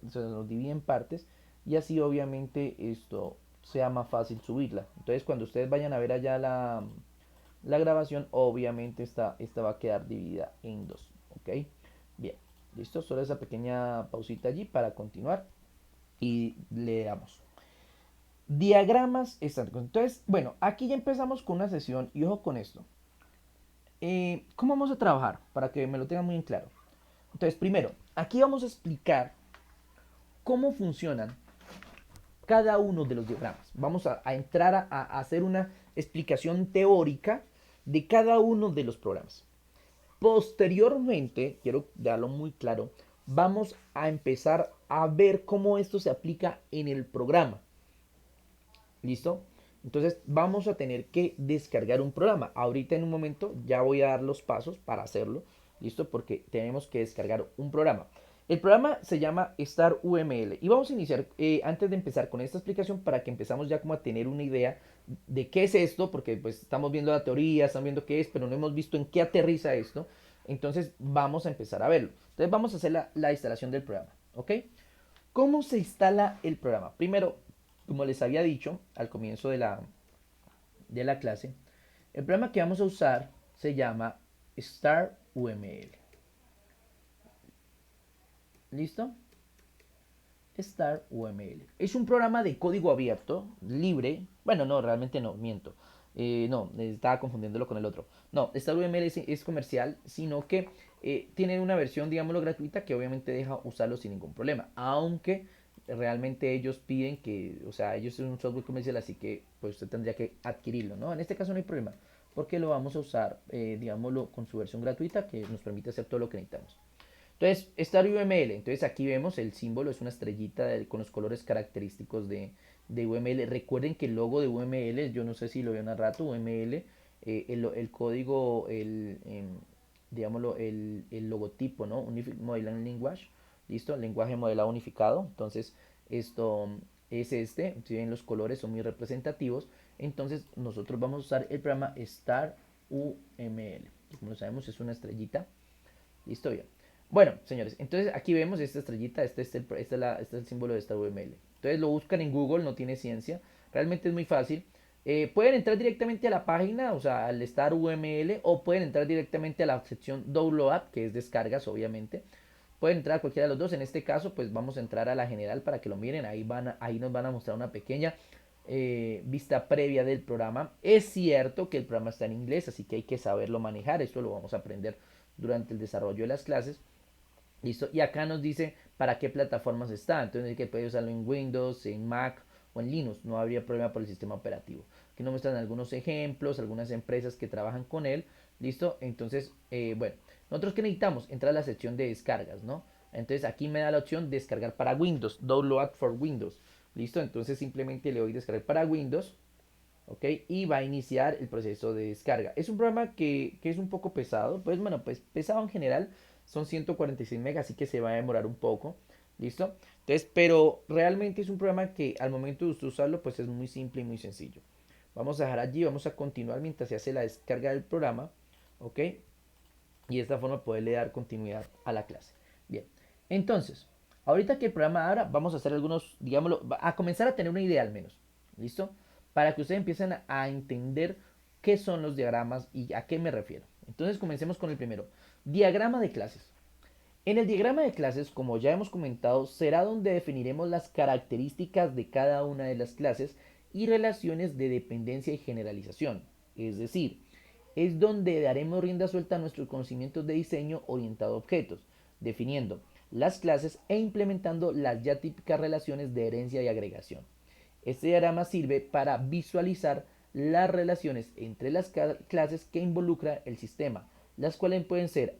se nos divide en partes y así obviamente esto sea más fácil subirla. Entonces cuando ustedes vayan a ver allá la grabación, obviamente esta va a quedar dividida en dos, ¿ok? Bien, listo, solo esa pequeña pausita allí para continuar y le damos. Diagramas estáticos. Entonces, bueno, aquí ya empezamos con una sesión y ojo con esto. ¿Cómo vamos a trabajar? Para que me lo tengan muy en claro. Entonces, primero, aquí vamos a explicar cómo funcionan cada uno de los diagramas. Vamos a entrar a hacer una explicación teórica de cada uno de los programas. Posteriormente, quiero darlo muy claro, vamos a empezar a ver cómo esto se aplica en el programa. ¿Listo? Entonces vamos a tener que descargar un programa. Ahorita en un momento ya voy a dar los pasos para hacerlo. ¿Listo? Porque tenemos que descargar un programa. El programa se llama Star UML y vamos a iniciar antes de empezar con esta explicación para que empezamos ya como a tener una idea de qué es esto, porque pues estamos viendo la teoría, estamos viendo qué es, pero no hemos visto en qué aterriza esto. Entonces vamos a empezar a verlo. Entonces vamos a hacer la instalación del programa, ¿ok? ¿Cómo se instala el programa? Primero, como les había dicho al comienzo de la clase, el programa que vamos a usar se llama Star UML. ¿Listo? Star UML. Es un programa de código abierto, libre. Bueno, no, realmente no, miento. No, estaba confundiéndolo con el otro. No, Star UML es comercial, sino que tiene una versión, digámoslo, gratuita que obviamente deja usarlo sin ningún problema. Aunque realmente ellos piden que, o sea, ellos son un software comercial, así que pues usted tendría que adquirirlo, ¿no? En este caso no hay problema, porque lo vamos a usar, digámoslo, con su versión gratuita que nos permite hacer todo lo que necesitamos. Entonces, Star UML. Entonces, aquí vemos el símbolo, es una estrellita con los colores característicos de UML. Recuerden que el logo de UML, yo no sé si lo vieron hace rato, UML, el código, digámoslo, el logotipo, ¿no? Unified Modeling Language, ¿listo? Lenguaje modelado unificado. Entonces, esto es este. Si ven, los colores son muy representativos. Entonces, nosotros vamos a usar el programa Star UML. Como lo sabemos, es una estrellita. ¿Listo? Bien. Bueno, señores, entonces aquí vemos esta estrellita, este es el símbolo de esta UML. Entonces lo buscan en Google, no tiene ciencia, realmente es muy fácil. Pueden entrar directamente a la página, o sea, al Star UML, o pueden entrar directamente a la sección Download, que es descargas, obviamente. Pueden entrar a cualquiera de los dos. En este caso, pues vamos a entrar a la general para que lo miren. Ahí nos van a mostrar una pequeña vista previa del programa. Es cierto que el programa está en inglés, así que hay que saberlo manejar. Esto lo vamos a aprender durante el desarrollo de las clases. ¿Listo? Y acá nos dice para qué plataformas está. Entonces que puede usarlo en Windows, en Mac o en Linux. No habría problema por el sistema operativo. Aquí nos muestran algunos ejemplos, algunas empresas que trabajan con él. ¿Listo? Entonces, bueno, nosotros que necesitamos entrar a la sección de descargas, ¿no? Entonces aquí me da la opción descargar para Windows, Download for Windows. ¿Listo? Entonces simplemente le doy descargar para Windows. ¿Ok? Y va a iniciar el proceso de descarga. Es un programa que es un poco pesado, pues bueno, pues pesado en general, son 146 megas, así que se va a demorar un poco, ¿listo? Entonces, pero realmente es un programa que al momento de usted usarlo, pues es muy simple y muy sencillo. Vamos a dejar allí, vamos a continuar mientras se hace la descarga del programa, ¿ok? Y de esta forma poderle dar continuidad a la clase. Bien, entonces, ahorita que el programa abra, vamos a hacer algunos, digámoslo, a comenzar a tener una idea al menos, ¿listo? Para que ustedes empiecen a entender qué son los diagramas y a qué me refiero. Entonces, comencemos con el primero. Diagrama de clases. En el diagrama de clases, como ya hemos comentado, será donde definiremos las características de cada una de las clases y relaciones de dependencia y generalización. Es decir, es donde daremos rienda suelta a nuestros conocimientos de diseño orientado a objetos, definiendo las clases e implementando las ya típicas relaciones de herencia y agregación. Este diagrama sirve para visualizar las relaciones entre las clases que involucra el sistema, las cuales pueden ser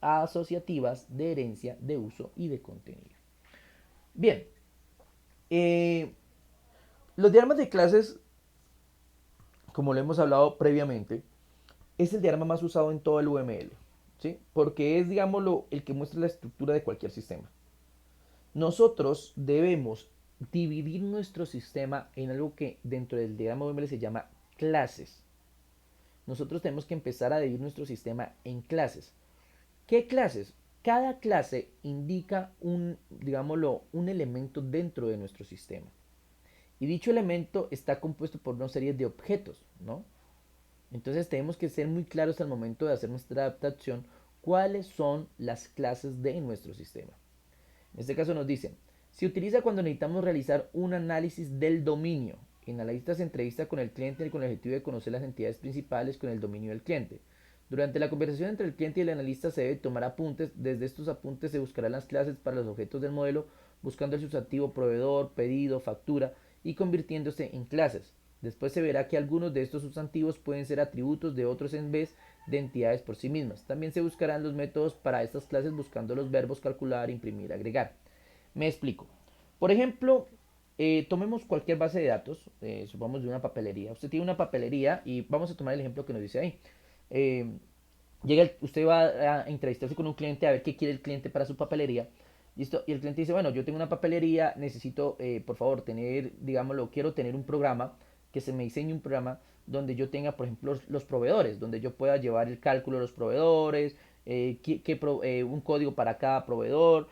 asociativas, de herencia, de uso y de contenido. Bien, eh, los diagramas de clases, como lo hemos hablado previamente, es el diagrama más usado en todo el UML, ¿sí? Porque es, digámoslo, el que muestra la estructura de cualquier sistema. Nosotros debemos dividir nuestro sistema en algo que dentro del diagrama UML se llama clases. Nosotros tenemos que empezar a dividir nuestro sistema en clases. ¿Qué clases? Cada clase indica digámoslo, un elemento dentro de nuestro sistema. Y dicho elemento está compuesto por una serie de objetos, ¿no? Entonces tenemos que ser muy claros al momento de hacer nuestra adaptación cuáles son las clases de nuestro sistema. En este caso nos dice, se utiliza cuando necesitamos realizar un análisis del dominio. En la lista se entrevista con el cliente con el objetivo de conocer las entidades principales con el dominio del cliente. Durante la conversación entre el cliente y el analista se debe tomar apuntes. Desde estos apuntes se buscarán las clases para los objetos del modelo, buscando el sustantivo proveedor, pedido, factura y convirtiéndose en clases. Después se verá que algunos de estos sustantivos pueden ser atributos de otros en vez de entidades por sí mismas. También se buscarán los métodos para estas clases buscando los verbos calcular, imprimir, agregar. Me explico. Por ejemplo, tomemos cualquier base de datos, supongamos de una papelería. Usted tiene una papelería y vamos a tomar el ejemplo que nos dice ahí. Eh, usted va a entrevistarse con un cliente a ver qué quiere el cliente para su papelería. ¿Listo? Y el cliente dice, bueno, yo tengo una papelería, necesito, por favor, tener, digámoslo, quiero tener un programa, que se me diseñe un programa donde yo tenga, por ejemplo, los proveedores, donde yo pueda llevar el cálculo de los proveedores, un código para cada proveedor,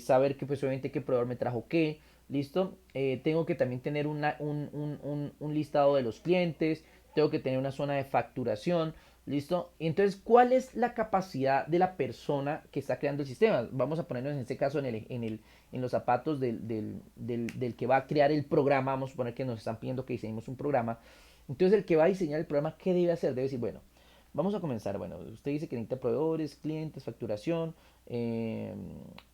saber que pues obviamente qué proveedor me trajo qué, ¿listo? Tengo que también tener un listado de los clientes, tengo que tener una zona de facturación, ¿listo? Entonces, ¿cuál es la capacidad de la persona que está creando el sistema? Vamos a ponernos en este caso en los zapatos del que va a crear el programa. Vamos a suponer que nos están pidiendo que diseñemos un programa. Entonces, el que va a diseñar el programa, ¿qué debe hacer? Debe decir, bueno, vamos a comenzar. Bueno, usted dice que necesita proveedores, clientes, facturación, eh,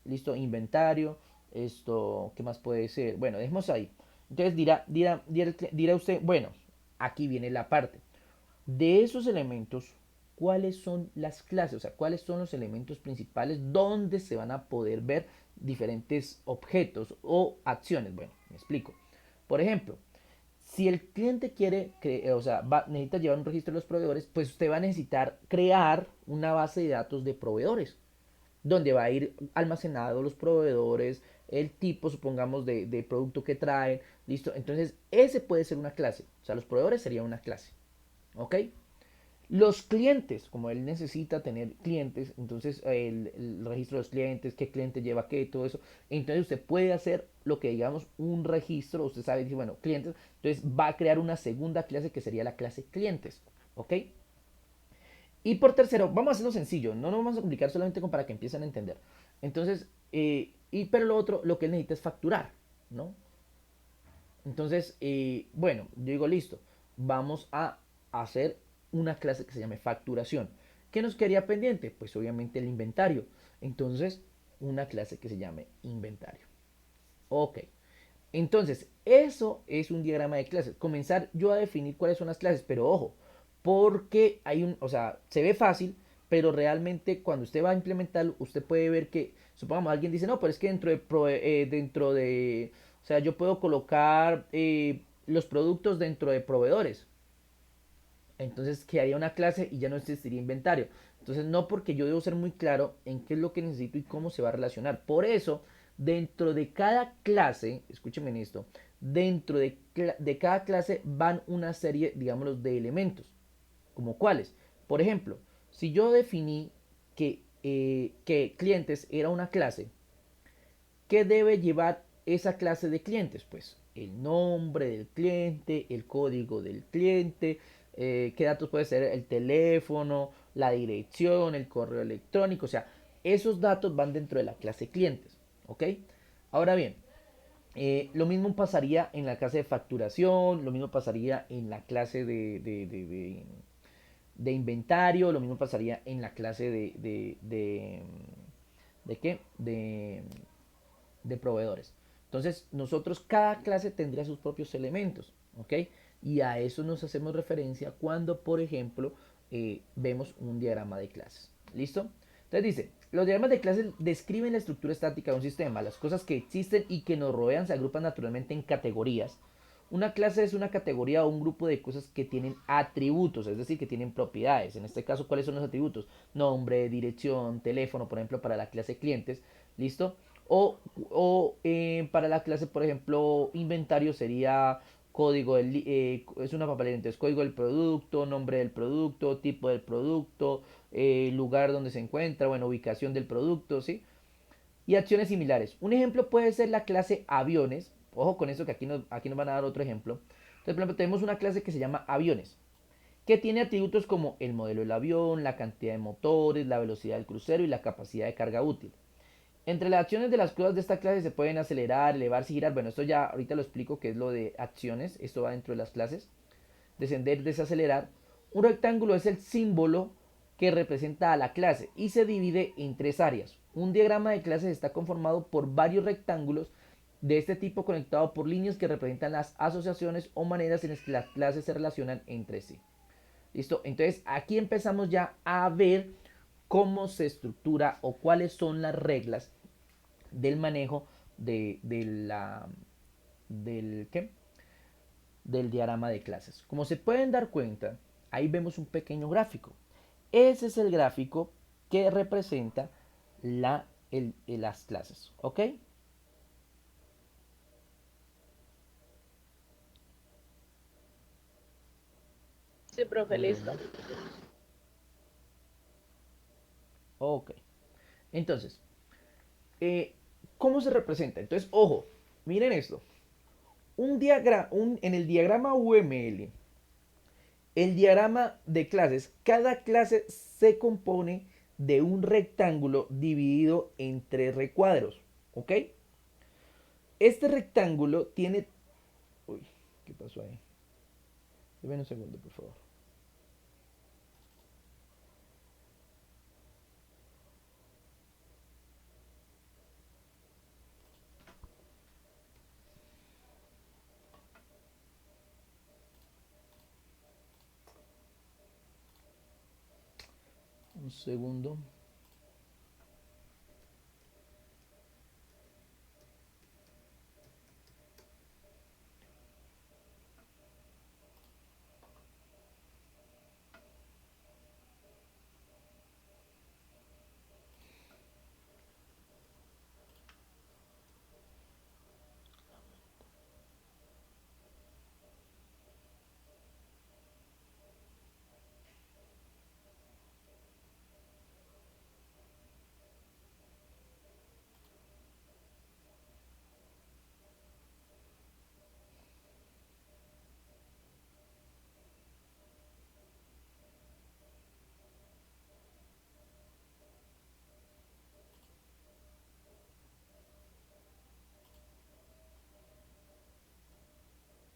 listo, inventario, esto, ¿qué más puede ser? Bueno, dejemos ahí. Entonces dirá usted, bueno, aquí viene la parte. De esos elementos, ¿cuáles son las clases? O sea, ¿cuáles son los elementos principales donde se van a poder ver diferentes objetos o acciones? Bueno, me explico. Por ejemplo, si el cliente quiere, o sea, necesita llevar un registro de los proveedores, pues usted va a necesitar crear una base de datos de proveedores, donde va a ir almacenado los proveedores, el tipo, supongamos, de producto que traen, listo. Entonces, ese puede ser una clase. O sea, los proveedores serían una clase. ¿Ok? Los clientes, como él necesita tener clientes, entonces el registro de los clientes, qué cliente lleva qué, todo eso. Entonces usted puede hacer lo que digamos un registro, usted sabe decir, bueno, clientes, entonces va a crear una segunda clase que sería la clase clientes, ¿ok? Y por tercero, vamos a hacerlo sencillo, no nos vamos a complicar solamente para que empiecen a entender. Entonces, pero lo otro, lo que él necesita es facturar, ¿no? Entonces, bueno, yo digo, listo, vamos a hacer una clase que se llame facturación. ¿Qué nos quedaría pendiente? Pues obviamente el inventario. Entonces, una clase que se llame inventario. Ok. Entonces, eso es un diagrama de clases. Comenzar yo a definir cuáles son las clases, pero ojo, porque o sea, se ve fácil, pero realmente cuando usted va a implementarlo, usted puede ver que, supongamos, alguien dice, no, pero es que o sea, yo puedo colocar los productos dentro de proveedores. Entonces quedaría una clase y ya no existiría inventario. Entonces no, porque yo debo ser muy claro en qué es lo que necesito y cómo se va a relacionar. Por eso, dentro de cada clase, escúchenme en esto, dentro de cada clase van una serie, digamos, de elementos. ¿Como cuáles? Por ejemplo, si yo definí que clientes era una clase, ¿qué debe llevar esa clase de clientes? Pues el nombre del cliente, el código del cliente, qué datos puede ser el teléfono, la dirección, el correo electrónico, o sea, esos datos van dentro de la clase clientes, ¿ok? Ahora bien, lo mismo pasaría en la clase de facturación, lo mismo pasaría en la clase de inventario, lo mismo pasaría en la clase ¿de qué? De proveedores. Entonces, nosotros cada clase tendría sus propios elementos, ¿ok? Y a eso nos hacemos referencia cuando, por ejemplo, vemos un diagrama de clases. ¿Listo? Entonces dice, los diagramas de clases describen la estructura estática de un sistema. Las cosas que existen y que nos rodean se agrupan naturalmente en categorías. Una clase es una categoría o un grupo de cosas que tienen atributos, es decir, que tienen propiedades. En este caso, ¿cuáles son los atributos? Nombre, dirección, teléfono, por ejemplo, para la clase clientes. ¿Listo? Para la clase, por ejemplo, inventario sería es una papelera, entonces código del producto, nombre del producto, tipo del producto, lugar donde se encuentra, bueno, ubicación del producto, ¿sí? Y acciones similares. Un ejemplo puede ser la clase aviones. Ojo con eso que aquí nos van a dar otro ejemplo. Entonces, por ejemplo, tenemos una clase que se llama aviones, que tiene atributos como el modelo del avión, la cantidad de motores, la velocidad del crucero y la capacidad de carga útil. Entre las acciones de las cosas de esta clase se pueden acelerar, elevarse y girar. Bueno, esto ya ahorita lo explico que es lo de acciones. Esto va dentro de las clases. Descender, desacelerar. Un rectángulo es el símbolo que representa a la clase y se divide en tres áreas. Un diagrama de clases está conformado por varios rectángulos de este tipo conectados por líneas que representan las asociaciones o maneras en las que las clases se relacionan entre sí. ¿Listo? Entonces aquí empezamos ya a ver cómo se estructura o cuáles son las reglas del manejo de la del ¿qué? Del diagrama de clases. Como se pueden dar cuenta, ahí vemos un pequeño gráfico. Ese es el gráfico que representa las clases, ¿ok? Sí, profe, Un listo. segundo. Ok. Entonces, eh, ¿cómo se representa? Entonces, ojo, miren esto. En el diagrama UML, el diagrama de clases, cada clase se compone de un rectángulo dividido en tres recuadros, ¿ok? Este rectángulo tiene... Uy, ¿qué pasó ahí? Deme un segundo, por favor. Un segundo.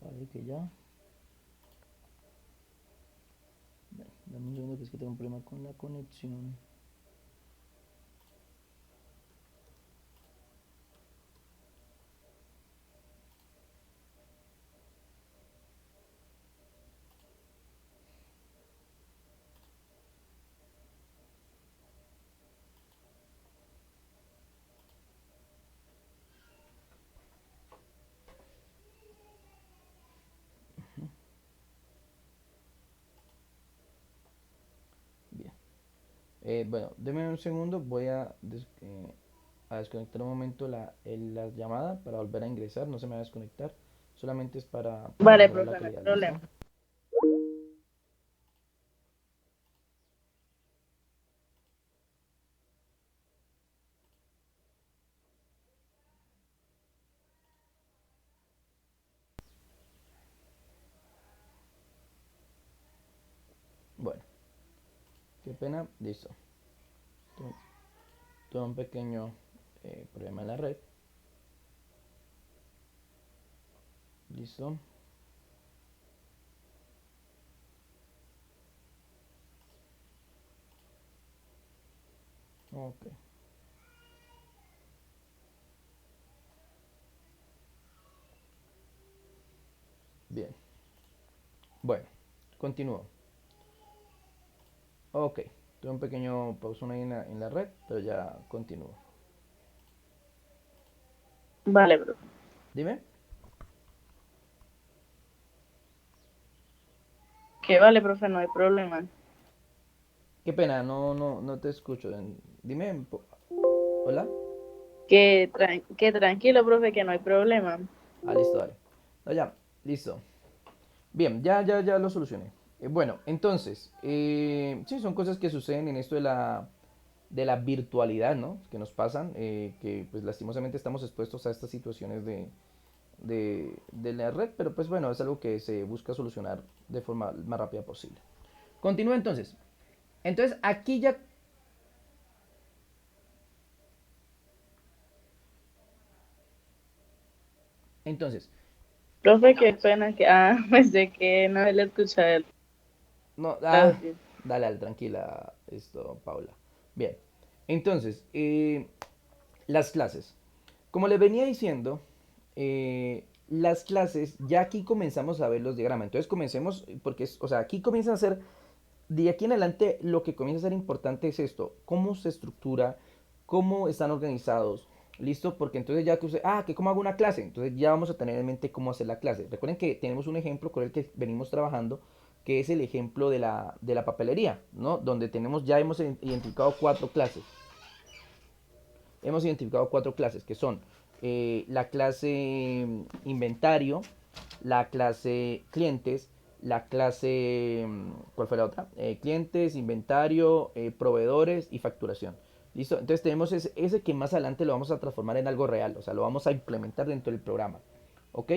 Vale, que ya. Dame un segundo que es que tengo un problema con la conexión. Bien. Bueno, deme un segundo. Voy a desconectar un momento la llamada para volver a ingresar. No se me va a desconectar. Solamente es para Vale, mejorar la profe, no hay calidad. problema. ¿Listo? Bueno, qué pena. Listo. Tuve un pequeño problema en la red. Listo. Ok. Bien. Bueno, continúo. Ok. Tuve un pequeño pausón ahí en la red, pero ya continúo. Vale, profe. Dime. Que vale, profe, no hay problema. Qué pena, no te escucho. Dime. Hola. Que tranquilo, profe, que no hay problema. Ah, listo, dale. No, ya, listo. Bien, ya lo solucioné. Bueno, entonces, sí, son cosas que suceden en esto de la virtualidad, ¿no? Que nos pasan, que pues lastimosamente estamos expuestos a estas situaciones de la red, pero pues bueno, es algo que se busca solucionar de forma más rápida posible. Continúa entonces. Entonces, aquí ya... Entonces, Profe, qué pena que, pensé que no le escuchaba el no, audio. dale, tranquila, esto, Paula. Bien, entonces, las clases. Como les venía diciendo, las clases, ya aquí comenzamos a ver los diagramas. Entonces comencemos, porque o sea, aquí comienza a ser, de aquí en adelante, lo que comienza a ser importante es esto, cómo se estructura, cómo están organizados, ¿listo? Porque entonces ya que usted, que cómo hago una clase, entonces ya vamos a tener en mente cómo hacer la clase. Recuerden que tenemos un ejemplo con el que venimos trabajando, que es el ejemplo de la papelería, ¿no? Donde tenemos, ya hemos identificado cuatro clases. Hemos identificado cuatro clases que son la clase inventario, la clase clientes, la clase, ¿cuál fue la otra? Clientes, inventario, proveedores y facturación. ¿Listo? Entonces tenemos ese que más adelante lo vamos a transformar en algo real, o sea, lo vamos a implementar dentro del programa. ¿Ok?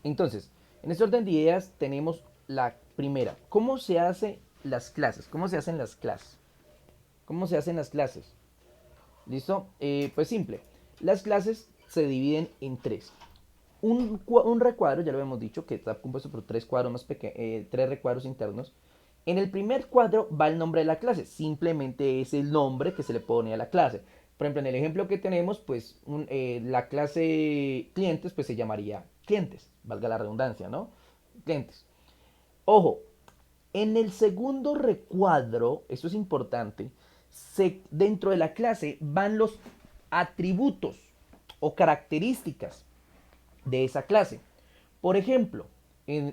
Entonces, en este orden de ideas tenemos la primera. ¿Cómo se hacen las clases? ¿Cómo se hacen las clases? ¿Cómo se hacen las clases? ¿Listo? Pues simple. Las clases se dividen en tres. Un recuadro, ya lo hemos dicho, que está compuesto por tres cuadros más pequeños, tres recuadros internos. En el primer cuadro va el nombre de la clase, simplemente es el nombre que se le pone a la clase. Por ejemplo, en el ejemplo que tenemos, pues la clase clientes, pues se llamaría clientes, valga la redundancia, ¿no? Clientes. Ojo, en el segundo recuadro, esto es importante, dentro de la clase van los atributos o características de esa clase. Por ejemplo,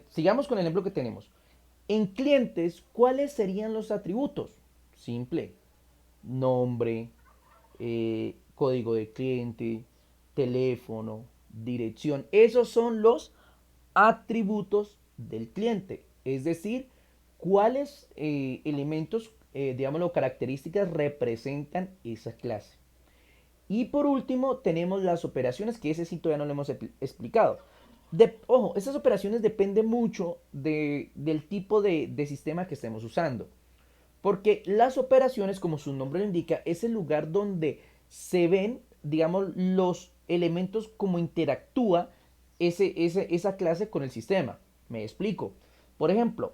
sigamos con el ejemplo que tenemos. En clientes, ¿cuáles serían los atributos? Simple. Nombre, código de cliente, teléfono, dirección. Esos son los atributos del cliente. Es decir, cuáles elementos, digámoslo, características representan esa clase. Y por último, tenemos las operaciones, que ese sí todavía no lo hemos explicado. Ojo, estas operaciones dependen mucho del tipo de sistema que estemos usando. Porque las operaciones, como su nombre lo indica, es el lugar donde se ven, digamos, los elementos como interactúa esa clase con el sistema. Me explico. Por ejemplo,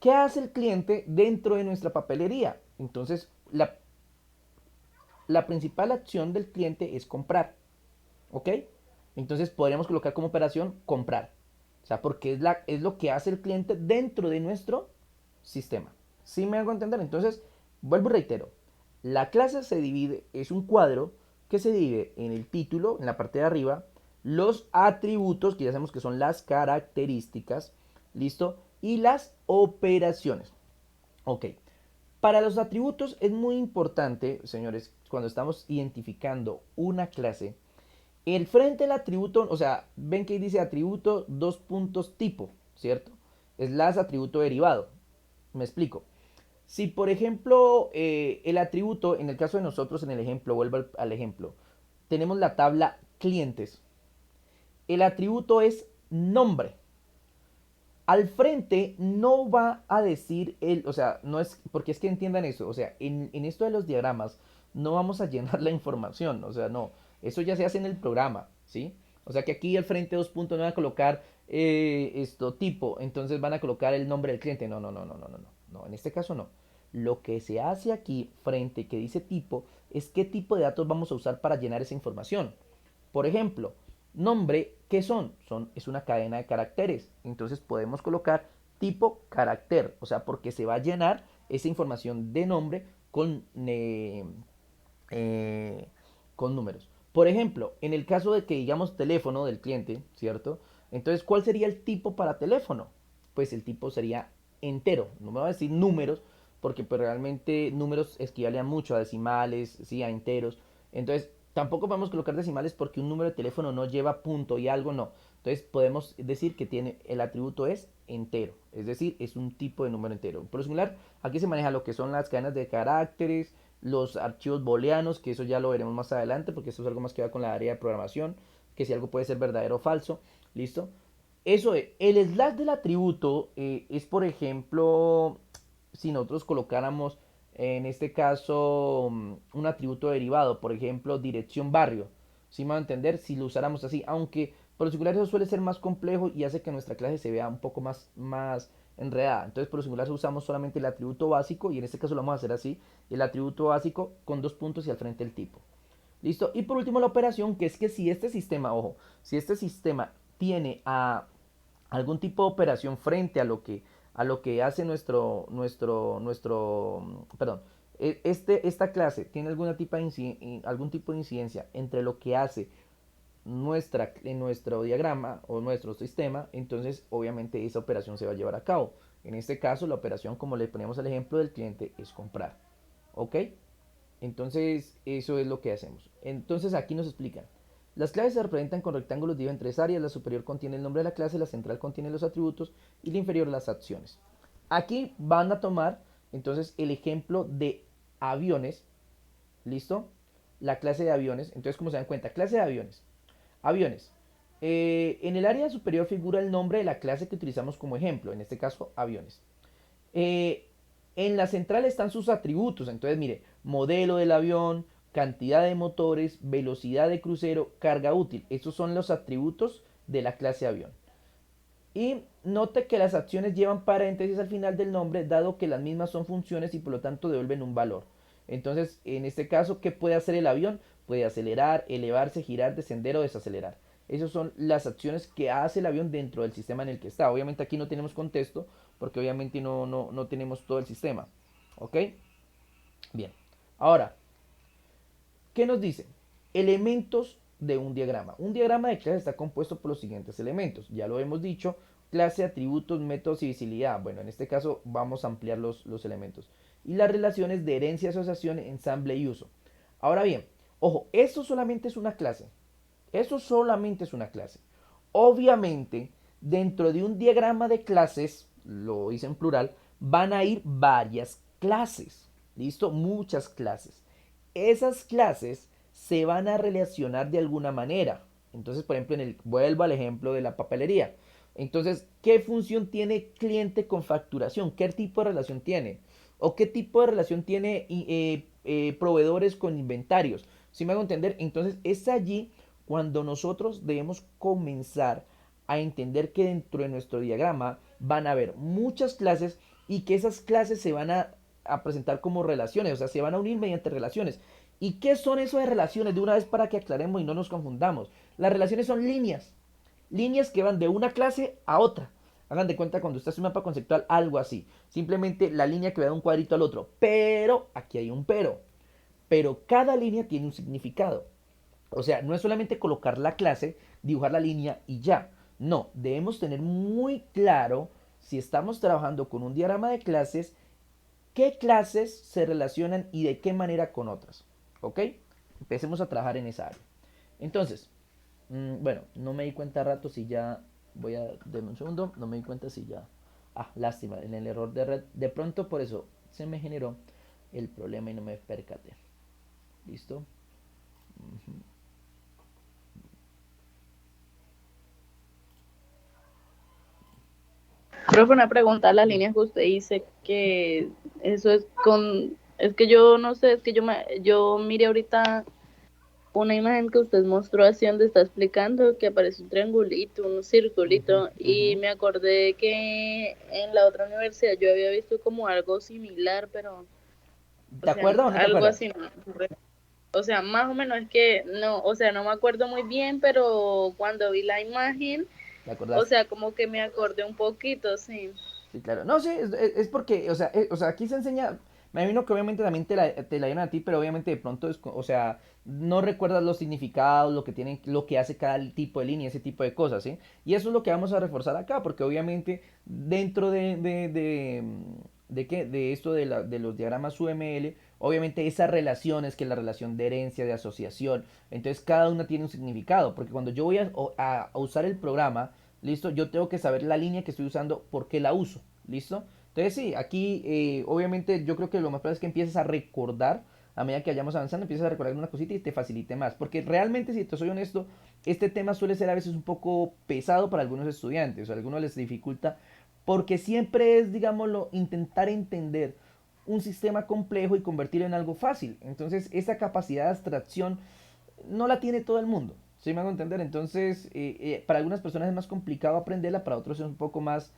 ¿qué hace el cliente dentro de nuestra papelería? Entonces, la principal acción del cliente es comprar. ¿Ok? Entonces podríamos colocar como operación comprar. O sea, porque es lo que hace el cliente dentro de nuestro sistema. ¿Sí me hago entender? Entonces, vuelvo y reitero. La clase se divide, es un cuadro que se divide en el título, en la parte de arriba, los atributos, que ya sabemos que son las características, ¿listo? Y las operaciones. Ok. Para los atributos es muy importante, señores, cuando estamos identificando una clase, el frente del atributo, o sea, ven que dice atributo, dos puntos tipo, ¿cierto? Es las atributo derivado. Me explico. Si, por ejemplo, el atributo, en el caso de nosotros, en el ejemplo, vuelvo al ejemplo, tenemos la tabla clientes. El atributo es nombre. Al frente no va a decir o sea, no es, porque es que entiendan eso, o sea, en esto de los diagramas no vamos a llenar la información, o sea, no, eso ya se hace en el programa, ¿sí? O sea que aquí al frente dos puntos no van a colocar esto tipo, entonces van a colocar el nombre del cliente, no, en este caso no. Lo que se hace aquí frente que dice tipo es qué tipo de datos vamos a usar para llenar esa información. Por ejemplo, nombre, ¿qué son? Es una cadena de caracteres. Entonces podemos colocar tipo carácter, o sea, porque se va a llenar esa información de nombre eh, con números. Por ejemplo, en el caso de que digamos teléfono del cliente, ¿cierto? Entonces, ¿cuál sería el tipo para teléfono? Pues el tipo sería entero. No me va a decir números, porque pues realmente números equivalen mucho a decimales, ¿sí? A enteros. Entonces, Tampoco podemos colocar decimales porque un número de teléfono no lleva punto y algo no. Entonces podemos decir que tiene el atributo es entero, es decir, es un tipo de número entero. Por lo similar, aquí se maneja lo que son las cadenas de caracteres, los archivos booleanos, que eso ya lo veremos más adelante porque eso es algo más que va con la área de programación, que si algo puede ser verdadero o falso, ¿listo? Eso es, el slash del atributo es por ejemplo, si nosotros colocáramos en este caso un atributo derivado, por ejemplo, dirección barrio. ¿Sí me va a entender? Si lo usáramos así, aunque por lo singular eso suele ser más complejo y hace que nuestra clase se vea un poco más enredada. Entonces por lo singular usamos solamente el atributo básico y en este caso lo vamos a hacer así, el atributo básico con dos puntos y al frente el tipo. ¿Listo? Y por último la operación, que es que si este sistema, ojo, si este sistema tiene algún tipo de operación frente a lo que hace perdón, esta clase tiene algún tipo de incidencia entre lo que hace en nuestro diagrama o nuestro sistema, entonces obviamente esa operación se va a llevar a cabo. En este caso, la operación, como le poníamos el ejemplo del cliente, es comprar. ¿Ok? Entonces, eso es lo que hacemos. Entonces, aquí nos explican. Las clases se representan con rectángulos divididos en tres áreas. La superior contiene el nombre de la clase, la central contiene los atributos y la inferior las acciones. Aquí van a tomar entonces el ejemplo de aviones. ¿Listo? La clase de aviones. Entonces, como se dan cuenta, clase de aviones. Aviones. En el área superior figura el nombre de la clase que utilizamos como ejemplo. En este caso, aviones. Eh, en la central están sus atributos. Entonces, mire, modelo del avión, cantidad de motores, velocidad de crucero, carga útil. Estos son los atributos de la clase avión. Y note que las acciones llevan paréntesis al final del nombre, dado que las mismas son funciones y por lo tanto devuelven un valor. Entonces, en este caso, ¿qué puede hacer el avión? Puede acelerar, elevarse, girar, descender o desacelerar. Esas son las acciones que hace el avión dentro del sistema en el que está. Obviamente aquí no tenemos contexto, porque obviamente no tenemos todo el sistema. ¿Ok? Bien. Ahora, ¿qué nos dice? Elementos de un diagrama. Un diagrama de clase está compuesto por los siguientes elementos. Ya lo hemos dicho, clase, atributos, métodos y visibilidad. Bueno, en este caso vamos a ampliar los elementos. Y las relaciones de herencia, asociación, ensamble y uso. Ahora bien, ojo, esto solamente es una clase. Eso solamente es una clase. Obviamente, dentro de un diagrama de clases, lo hice en plural, van a ir varias clases. ¿Listo? Muchas clases. Esas clases se van a relacionar de alguna manera. Entonces, por ejemplo, vuelvo al ejemplo de la papelería. Entonces, ¿qué función tiene cliente con facturación? ¿Qué tipo de relación tiene? ¿O qué tipo de relación tiene proveedores con inventarios? Si me hago entender, entonces es allí cuando nosotros debemos comenzar a entender que dentro de nuestro diagrama van a haber muchas clases y que esas clases se van a presentar como relaciones, o sea, se van a unir mediante relaciones. ¿Y qué son eso de relaciones? De una vez para que aclaremos y no nos confundamos. Las relaciones son líneas, líneas que van de una clase a otra. Hagan de cuenta cuando usted hace un mapa conceptual, algo así. Simplemente la línea que va de un cuadrito al otro. Pero, aquí hay un pero. Pero cada línea tiene un significado. O sea, no es solamente colocar la clase, dibujar la línea y ya. No, debemos tener muy claro, si estamos trabajando con un diagrama de clases, qué clases se relacionan y de qué manera con otras. ¿Ok? Empecemos a trabajar en esa área. Entonces, bueno, no me di cuenta rato si ya... Voy a... Denme un segundo, no me di cuenta si ya... Ah, lástima, en el error de red. De pronto por eso se me generó el problema y no me percaté. ¿Listo? Profe, una pregunta, las líneas que usted dice que eso es es que yo no sé, es que yo miré ahorita una imagen que usted mostró así donde está explicando que aparece un triangulito, un Ujú, circulito, y ujú. me acordé que en la otra universidad yo había visto como algo similar, pero, o ¿Te sea, acuerdas o no te algo acuerdas? así, ¿no? O sea, más o menos es que no, o sea, no me acuerdo muy bien, pero cuando vi la imagen, ¿Te o acordaste? sea, como que me acordé un poquito, sí. Sí, claro. No, sí, es porque, o sea, aquí se enseña, me imagino que obviamente también te la dieron a ti, pero obviamente de pronto, o sea, no recuerdas los significados, lo que tienen, lo que hace cada tipo de línea, ese tipo de cosas, ¿sí? Y eso es lo que vamos a reforzar acá, porque obviamente dentro ¿de qué? De esto de los diagramas UML, Obviamente esas relaciones, que es la relación de herencia, de asociación, entonces cada una tiene un significado, porque cuando yo voy a usar el programa, ¿listo? Yo tengo que saber la línea que estoy usando, por qué la uso, ¿listo? Entonces sí, aquí obviamente yo creo que lo más probable es que empieces a recordar, a medida que vayamos avanzando, empiezas a recordar una cosita y te facilite más, porque realmente, si te soy honesto, este tema suele ser a veces un poco pesado para algunos estudiantes, o a algunos les dificulta, porque siempre es, digámoslo, intentar entender un sistema complejo y convertirlo en algo fácil. Entonces, esa capacidad de abstracción no la tiene todo el mundo. ¿Sí me hago entender? Entonces, para algunas personas es más complicado aprenderla, para otros es un poco más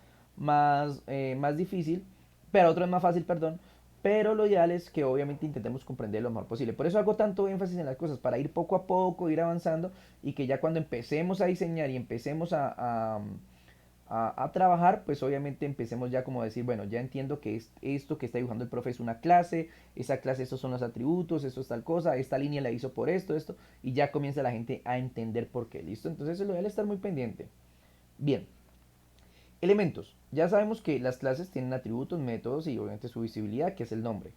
difícil, para otros es más fácil, perdón. Pero lo ideal es que obviamente intentemos comprender lo mejor posible. Por eso hago tanto énfasis en las cosas, para ir poco a poco, ir avanzando y que ya cuando empecemos a diseñar y empecemos a trabajar, pues obviamente empecemos ya como a decir, bueno, ya entiendo que esto que está dibujando el profe es una clase, esa clase, estos son los atributos, esto es tal cosa, esta línea la hizo por esto, y ya comienza la gente a entender por qué, ¿listo? Entonces lo ideal es estar muy pendiente. Bien, elementos. Ya sabemos que las clases tienen atributos, métodos y obviamente su visibilidad, que es el nombre.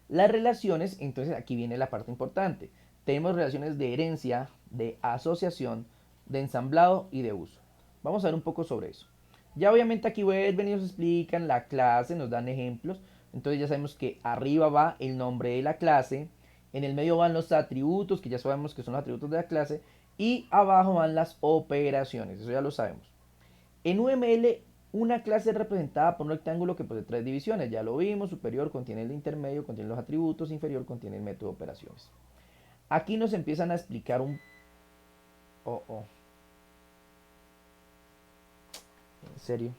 Las relaciones, entonces aquí viene la parte importante. Tenemos relaciones de herencia, de asociación, de ensamblado y de uso. Vamos a ver un poco sobre eso. Ya obviamente aquí vuelven y nos explican la clase, nos dan ejemplos. Entonces ya sabemos que arriba va el nombre de la clase, en el medio van los atributos, que ya sabemos que son los atributos de la clase, y abajo van las operaciones, eso ya lo sabemos. En UML, una clase es representada por un rectángulo que posee tres divisiones. Ya lo vimos, superior contiene el intermedio, contiene los atributos, inferior contiene el método de operaciones. Aquí nos empiezan a explicar un... Oh, oh, ¿en serio?